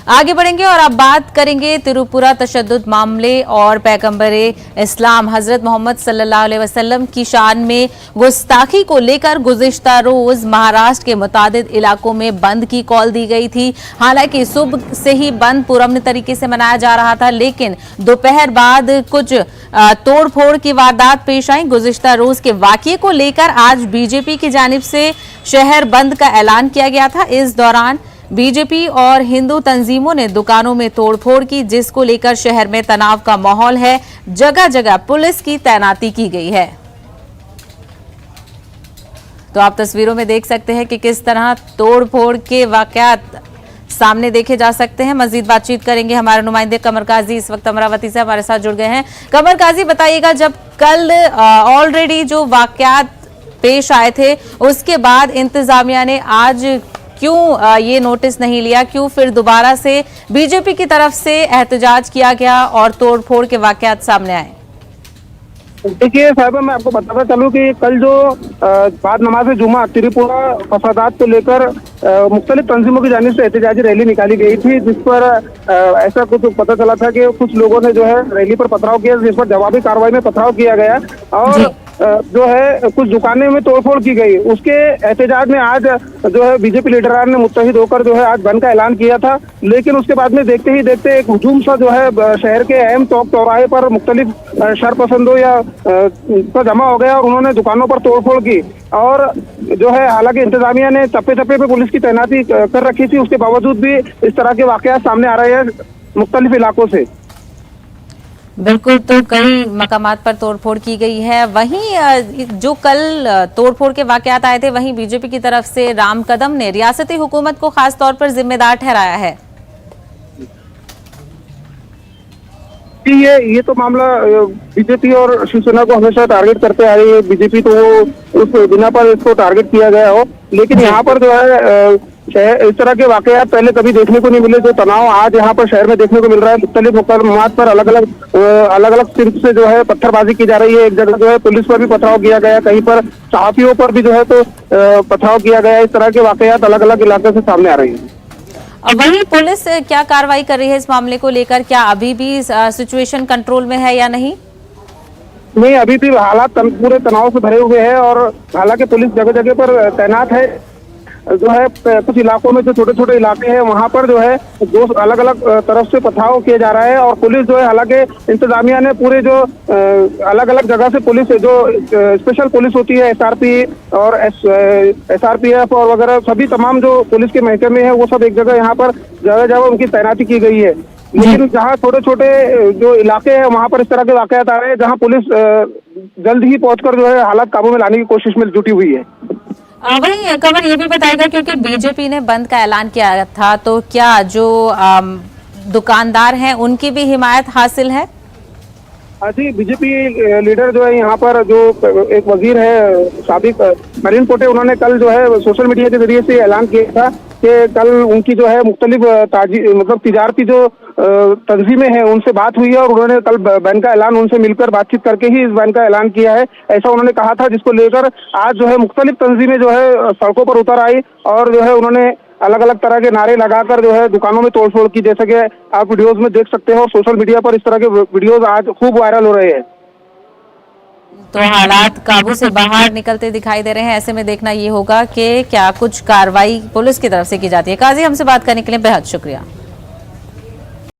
आगे बढ़ेंगे और अब बात करेंगे तिरुपुरा तशद्दुद मामले और पैगंबरे इस्लाम हजरत मोहम्मद सल्लल्लाहु अलैहि वसल्लम की शान में गुस्ताखी को लेकर गुज़िश्ता रोज महाराष्ट्र के मुतादिद इलाकों में बंद की कॉल दी गई थी। हालांकि सुबह से ही बंद पुरअमन तरीके से मनाया जा रहा था, लेकिन दोपहर बाद कुछ तोड़फोड़ की वारदात पेश आई। गुज़िश्ता रोज के वाकये को लेकर आज बीजेपी की जानिब से शहर बंद का ऐलान किया गया था। इस दौरान बीजेपी और हिंदू तंजीमों ने दुकानों में तोड़फोड़ की, जिसको लेकर शहर में तनाव का माहौल है। जगह जगह पुलिस की तैनाती की गई है। तो आप तस्वीरों में देख सकते हैं कि किस तरह तोड़फोड़ के वाकयात सामने देखे जा सकते हैं। मजीद बातचीत करेंगे, हमारे नुमाइंदे कमर काजी इस वक्त अमरावती से हमारे साथ जुड़ गए हैं। कमर काजी, बताइएगा, जब कल ऑलरेडी जो वाकयात पेश आए थे उसके बाद इंतजामिया ने आज क्यों ये नोटिस नहीं लिया, क्यों फिर दोबारा से बीजेपी की तरफ से एहतजाज किया गया और तोड़फोड़ के वाकयात सामने आए? देखिए साहिबा, मैं आपको बताता चलूं कि कल जो बाद नमाज जुमा त्रिपुरा फसादात को लेकर मुख्तलिफ तंजीमों की जानिब से एहतजाजी रैली निकाली गई थी, जिस पर ऐसा कुछ पता चला था कि कुछ लोगों ने जो है रैली पर पथराव किया, जिस पर जवाबी कार्रवाई में पथराव किया गया और जो है कुछ दुकानें में तोड़फोड़ की गई। उसके एहतजाज में आज जो है बीजेपी लीडरान ने मुत्तहिद होकर जो है आज बंद का ऐलान किया था, लेकिन उसके बाद में देखते ही देखते एक हुजूम सा जो है शहर के अहम चौराहे पर मुख्तलिफ शरपसंदों या पर जमा हो गया और उन्होंने दुकानों पर तोड़फोड़ की। और जो है हालांकि इंतजामिया ने चप्पे चप्पे पे पुलिस की तैनाती कर रखी थी, उसके बावजूद भी इस तरह के वाकयात सामने आ रहे हैं मुख्तलिफ इलाकों से। बिल्कुल, तो कई मकामात पर तोड़फोड़ की गई है। वहीं जो कल तोड़फोड़ के वाकयात आए थे, वहीं बीजेपी की तरफ से राम कदम ने रियासती हुकूमत को खास तौर पर जिम्मेदार ठहराया है। ये तो मामला बीजेपी और शिवसेना को हमेशा टारगेट करते आ रही है। बीजेपी तो वो उस बिना पर इसको टारगेट किया गया हो, लेकिन यहाँ पर जो है इस तरह के वाकयात पहले कभी देखने को नहीं मिले। जो तनाव आज यहाँ पर शहर में देखने को मिल रहा है, मुख्तलिफ मुकदमात पर अलग अलग सिर्फ से जो है पत्थरबाजी की जा रही है। एक जगह जो है पुलिस पर भी पथराव किया गया, कहीं पर सहाफियों पर भी जो है तो पथराव किया गया। इस तरह के वाकयात अलग अलग इलाके से सामने आ रही है। वहीं पुलिस क्या कार्रवाई कर रही है इस मामले को लेकर? क्या अभी भी सिचुएशन कंट्रोल में है या नहीं? नहीं, अभी भी हालात पूरे तनाव से भरे हुए हैं और हालांकि पुलिस जगह जगह पर तैनात है। जो है कुछ इलाकों में जो छोटे छोटे इलाके हैं वहां पर जो है दो अलग अलग तरफ से पथराव किया जा रहा है और पुलिस जो है हालांकि इंतजामिया ने पूरे जो अलग अलग जगह से पुलिस जो स्पेशल पुलिस होती है, एसआरपी और एसआरपीएफ और वगैरह सभी तमाम जो पुलिस के महकमे हैं वो सब एक जगह यहाँ पर जगह जगह उनकी तैनाती की गई है। लेकिन जहाँ छोटे छोटे जो इलाके हैं वहां पर इस तरह के वाकयात आ रहे हैं जहाँ पुलिस जल्द ही पहुंचकर जो है हालात काबू में लाने की कोशिश में जुटी हुई है। वहीं कमर ये भी बताएगा, क्योंकि बीजेपी ने बंद का ऐलान किया था, तो क्या जो दुकानदार हैं उनकी भी हिमायत हासिल है? जी, बीजेपी लीडर जो है यहाँ पर जो एक वजीर है साबिक नरीन पोटे, उन्होंने कल जो है सोशल मीडिया के जरिए से ऐलान किया था कि कल उनकी जो है मुख्तलिफ मतलब तिजारती जो तंजीमें हैं उनसे बात हुई है और उन्होंने कल बैन का ऐलान उनसे मिलकर बातचीत करके ही इस बैन का ऐलान किया है, ऐसा उन्होंने कहा था। जिसको लेकर आज जो है मुख्तलिफ तंजीमें जो है सड़कों पर उतर आई और जो है उन्होंने अलग अलग तरह के नारे लगाकर जो है दुकानों में तोड़फोड़ की, जैसे कि आप वीडियोस में देख सकते हो। सोशल मीडिया पर इस तरह के वीडियोस आज खूब वायरल हो रहे हैं। तो हालात काबू से बाहर निकलते दिखाई दे रहे हैं। ऐसे में देखना ये होगा कि क्या कुछ कार्रवाई पुलिस की तरफ से की जाती है। काजी, हमसे बात करने के लिए बेहद शुक्रिया।